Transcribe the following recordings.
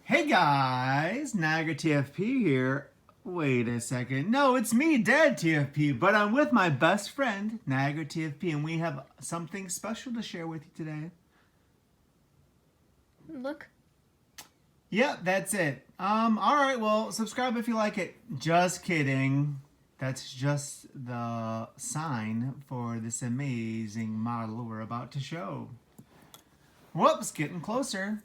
Hey guys, NiagaraTFP here. Wait a second. No, it's me, Dad TFP, but I'm with my best friend, NiagaraTFP, and we have something special to share with you today. Look. Yep, that's it. Alright, well, subscribe if you like it. Just kidding. That's just the sign for this amazing model we're about to show. Whoops, getting closer.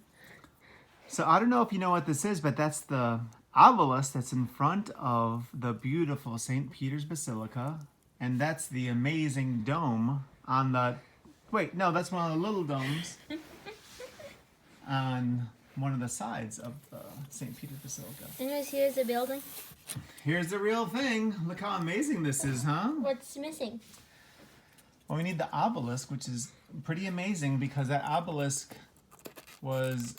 So I don't know if you know what this is, but that's the obelisk that's in front of the beautiful St. Peter's Basilica. And that's the amazing dome on the... Wait, no, that's one of the little domes on one of the sides of the St. Peter's Basilica. Anyways, here's the building. Here's the real thing. Look how amazing this is, huh? What's missing? Well, we need the obelisk, which is pretty amazing because that obelisk was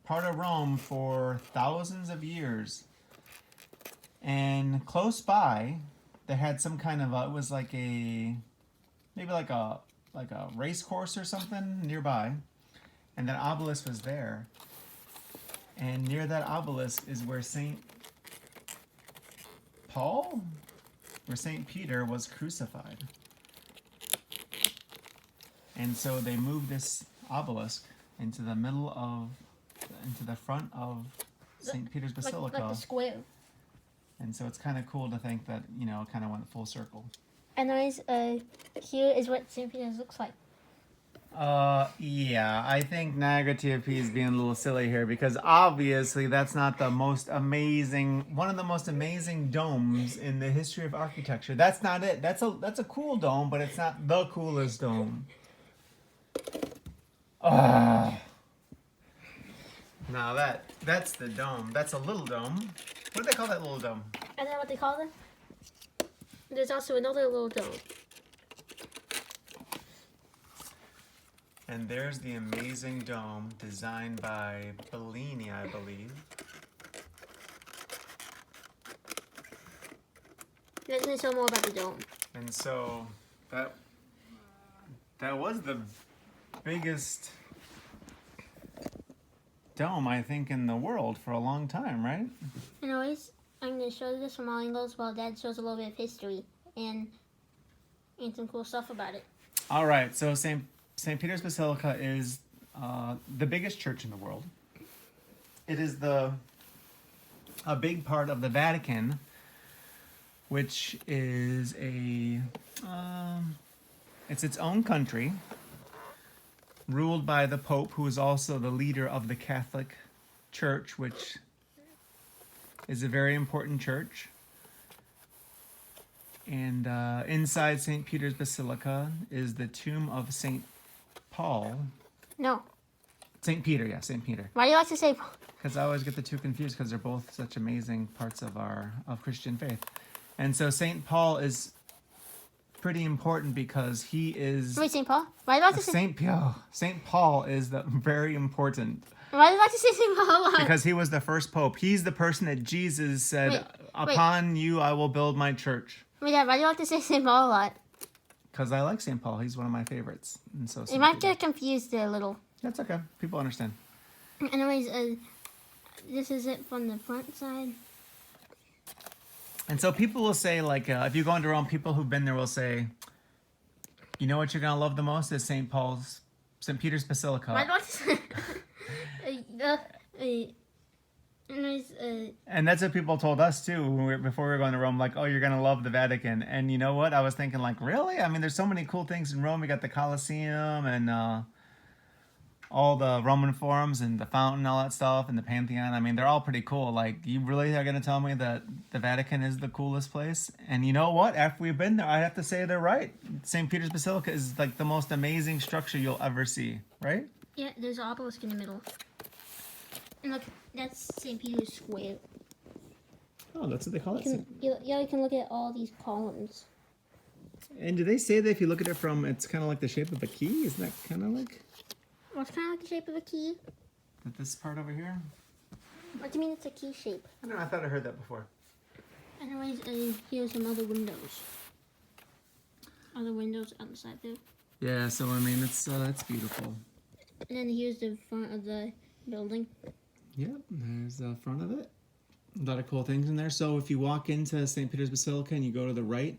part of Rome for thousands of years. And close by, they had some kind of it was like maybe like a race course or something nearby. And that obelisk was there. And near that obelisk is where St. Peter was crucified. And so they moved this obelisk into the front of St. Peter's Basilica. Like the square. And so it's kind of cool to think that, you know, it kind of went full circle. Anyways, here is what St. Peter's looks like. Yeah, I think NiagaraTFP is being a little silly here because obviously that's not the most amazing, one of the most amazing domes in the history of architecture. That's not it. That's a cool dome, but it's not the coolest dome. Now that's the dome. That's a little dome. What do they call that little dome? I don't know what they call them. There's also another little dome. And there's the amazing dome designed by Bellini, I believe. Let me tell more about the dome. And so that was the biggest dome, I think, in the world for a long time, right? Anyways, I'm going to show this from all angles while Dad shows a little bit of history and some cool stuff about it. All right, so St. Peter's Basilica is the biggest church in the world. It is a big part of the Vatican, which is it's its own country, ruled by the Pope, who is also the leader of the Catholic Church, which is a very important church. And inside St. Peter's Basilica is the tomb of St. Paul. No. St. Peter, yeah, St. Peter. Why do you like to say Paul? Because I always get the two confused because they're both such amazing parts of Christian faith. And so St. Paul is pretty important because he is... Wait, St. Paul? Why do you like to say... St. Paul is very important. Why do you like to say St. Paul? Because he was the first pope. He's the person that Jesus said, upon you I will build my church. Wait, Dad, why do you like to say St. Paul a lot? Because I like St. Paul. He's one of my favorites. And so You might get confused there a little. That's okay. People understand. Anyways, this is it from the front side. And so people will say, like, if you go into Rome, people who've been there will say, you know what you're going to love the most is St. Peter's Basilica. Why do I say... And that's what people told us too before we were going to Rome, like, oh, you're going to love the Vatican. And you know what? I was thinking, like, really? I mean, there's so many cool things in Rome. We got the Colosseum and all the Roman forums and the fountain and all that stuff and the Pantheon. I mean, they're all pretty cool. Like, you really are going to tell me that the Vatican is the coolest place? And you know what? After we've been there, I have to say they're right. St. Peter's Basilica is like the most amazing structure you'll ever see, right? Yeah, there's an obelisk in the middle. And look, that's St. Peter's Square. Oh, that's what they call it? You can look at all these columns. And do they say that if you look at it from, it's kind of like the shape of a key? Isn't that kind of like... What's kind of like the shape of a key? This part over here? What do you mean it's a key shape? I don't know, I thought I heard that before. Anyways, here's some other windows. Other windows on the side there. Yeah, so I mean, it's beautiful. And then here's the front of the building. Yep, there's the front of it. A lot of cool things in there. So if you walk into St. Peter's Basilica and you go to the right,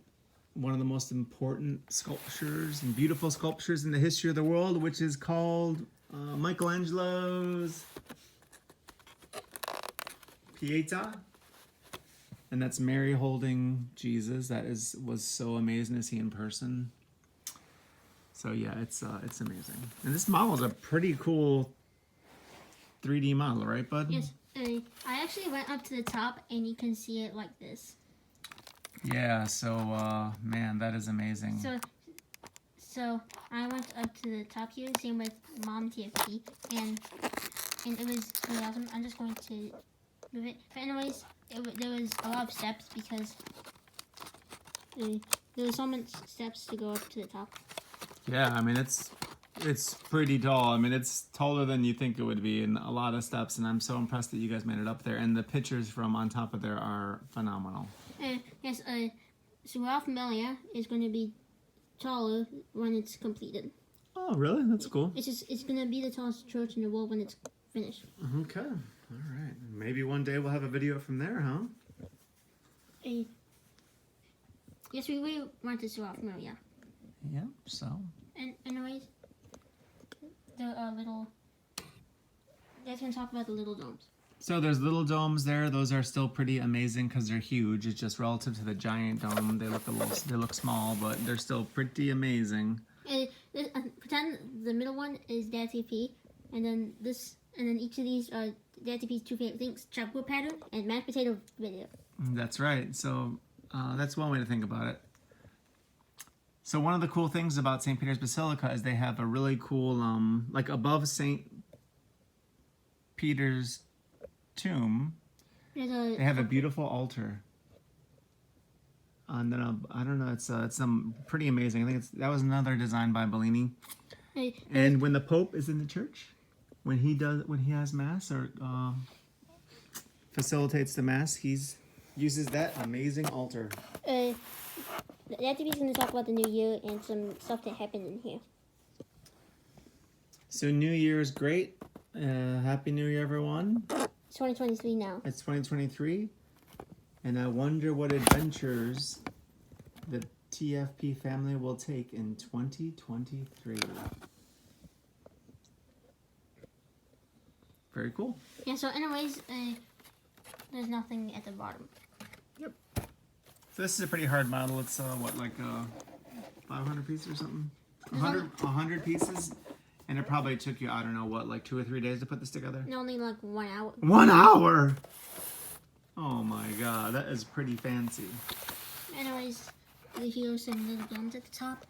one of the most important sculptures and beautiful sculptures in the history of the world, which is called Michelangelo's Pietà. And that's Mary holding Jesus. That was so amazing to see in person. So yeah, it's amazing. And this model is a pretty cool 3D model, right, bud? Yes. I actually went up to the top, and you can see it like this. Yeah. So man, that is amazing. So I went up to the top here, same with Mom TFP, and it was really awesome. I'm just going to move it. But anyways, there was a lot of steps because there were so many steps to go up to the top. Yeah, I mean it's pretty tall. I mean it's taller than you think it would be, and a lot of steps. And I'm so impressed that you guys made it up there. And the pictures from on top of there are phenomenal. Yes. So Ralph Melia is going to be taller when it's completed. Oh, really? That's cool. It's going to be the tallest church in the world when it's finished. Okay. All right. Maybe one day we'll have a video from there, huh? Yes, we really want to see Ralph Melia. Yep. So. And anyways, there are little. Guys can talk about the little domes. So there's little domes there. Those are still pretty amazing because they're huge. It's just relative to the giant dome. They look small, but they're still pretty amazing. Pretend the middle one is NiagaraTFP, and then each of these are NiagaraTFP's two favorite things: chocolate pattern and mashed potato video. That's right. So that's one way to think about it. So one of the cool things about St. Peter's Basilica is they have a really cool, like above St. Peter's tomb, they have a beautiful altar. And then I don't know, it's pretty amazing. I think that was another design by Bellini. And when the Pope is in the church, when he has mass or facilitates the mass, he uses that amazing altar. NiagaraTFP is going to talk about the new year and some stuff that happened in here. So New Year is great. Happy New Year, everyone. It's 2023 now. It's 2023. And I wonder what adventures the TFP family will take in 2023. Very cool. Yeah, so anyways, there's nothing at the bottom. Yep. So this is a pretty hard model. It's what, like 500 pieces or something? 100 pieces? And it probably took you, I don't know, what, like 2 or 3 days to put this together? No, only like 1 hour. 1 hour? Oh my god, that is pretty fancy. Anyways, here's some little domes at the top.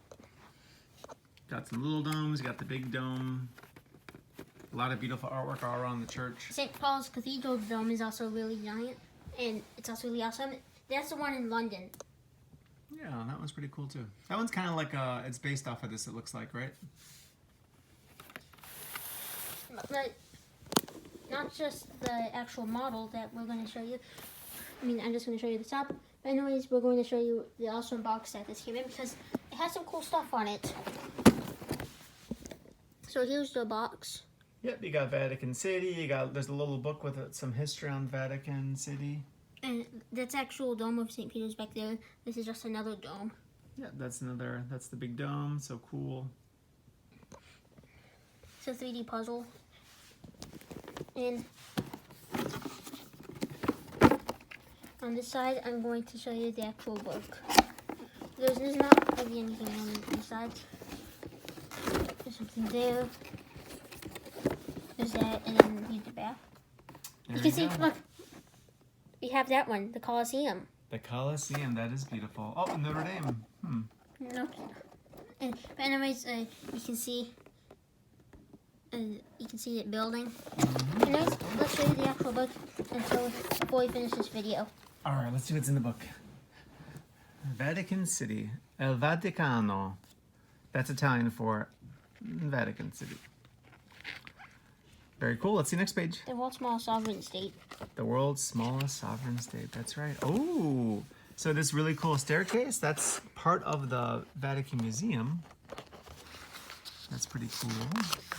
Got some little domes, got the big dome. A lot of beautiful artwork all around the church. St. Paul's Cathedral dome is also really giant, and it's also really awesome. That's the one in London. Yeah, that one's pretty cool too. That one's kind of like, it's based off of this, it looks like, right? But not just the actual model that we're going to show you. I mean, I'm just going to show you the top. But anyways, we're going to show you the awesome box that this came in because it has some cool stuff on it. So here's the box. Yep, you got Vatican City. There's a little book with some history on Vatican City. And that's actual dome of St. Peter's back there. This is just another dome. Yeah, that's the big dome. So cool. It's a 3D puzzle. And on this side, I'm going to show you the actual book. There's not really anything on the side. There's something there. There's that, and then here's the back. You can see, look, we have that one, the Colosseum. The Colosseum, that is beautiful. Oh, Notre Dame. No. But anyways, you can see it building. Mm-hmm. And let's show you the actual book before we finish this video. All right, let's see what's in the book. Vatican City, El Vaticano. That's Italian for Vatican City. Very cool. Let's see next page. The world's smallest sovereign state. The world's smallest sovereign state. That's right. Oh, so this really cool staircase, that's part of the Vatican Museum. That's pretty cool.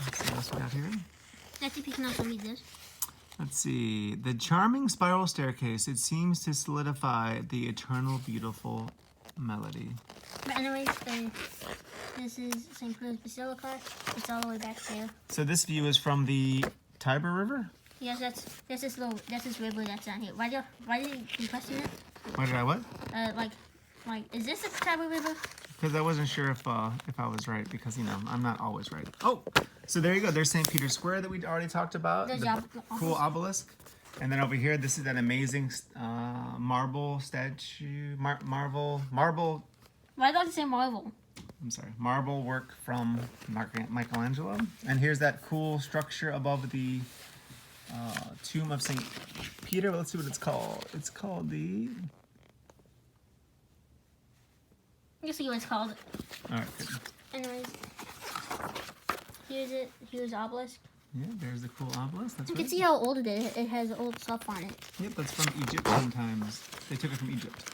Let's see what else we got here. NiagaraTFP can also read this. Let's see. The charming spiral staircase. It seems to solidify the eternal beautiful melody. But anyways, this is St. Peter's Basilica. It's all the way back there. So this view is from the Tiber River? Yes, that's this river that's down here. Why did you question it? Why did I what? Like, is this the Tiber River? Because I wasn't sure if I was right, because, you know, I'm not always right. Oh, so there you go. There's St. Peter's Square that we already talked about. There's the cool obelisk. And then over here, this is that amazing marble statue. Marble. Why don't you say marble? I'm sorry. Marble work from Michelangelo. And here's that cool structure above the tomb of St. Peter. Well, let's see what it's called. It's called the... You see what it's called. All right, good. Anyways, here's the obelisk. Yeah, there's the cool obelisk. That's You right. can see how old it is. It has old stuff on it. Yep, that's from Egyptian times. They took it from Egypt.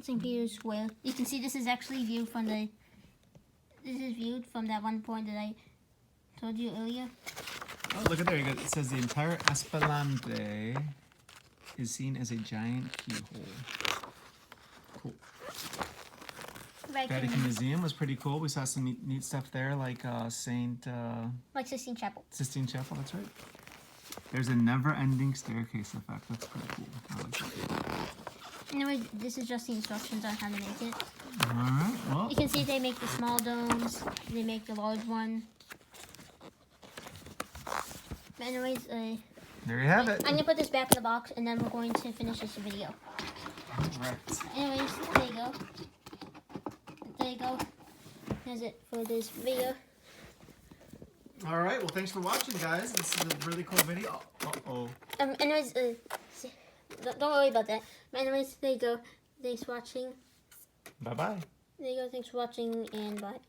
St. Peter's Square. You can see this is actually viewed from the. This is viewed from that one point that I told you earlier. Oh, look at there. It says the entire Esplanade is seen as a giant keyhole. Cool. Vatican Museum was pretty cool. We saw some neat stuff there, like Like Sistine Chapel. Sistine Chapel. That's right. There's a never-ending staircase effect. That's pretty cool. I like that. Anyway, this is just the instructions on how to make it. All right. Well, You can see they make the small domes. They make the large one. But anyways, there you have it. I'm gonna put this back in the box, and then we're going to finish this video. All right. Anyways, there you go. There you go. That's it for this video. All right. Well, thanks for watching, guys. This is a really cool video. Uh-oh. Anyways, don't worry about that. But anyways, there you go. Thanks for watching. Bye-bye. There you go. Thanks for watching, and bye.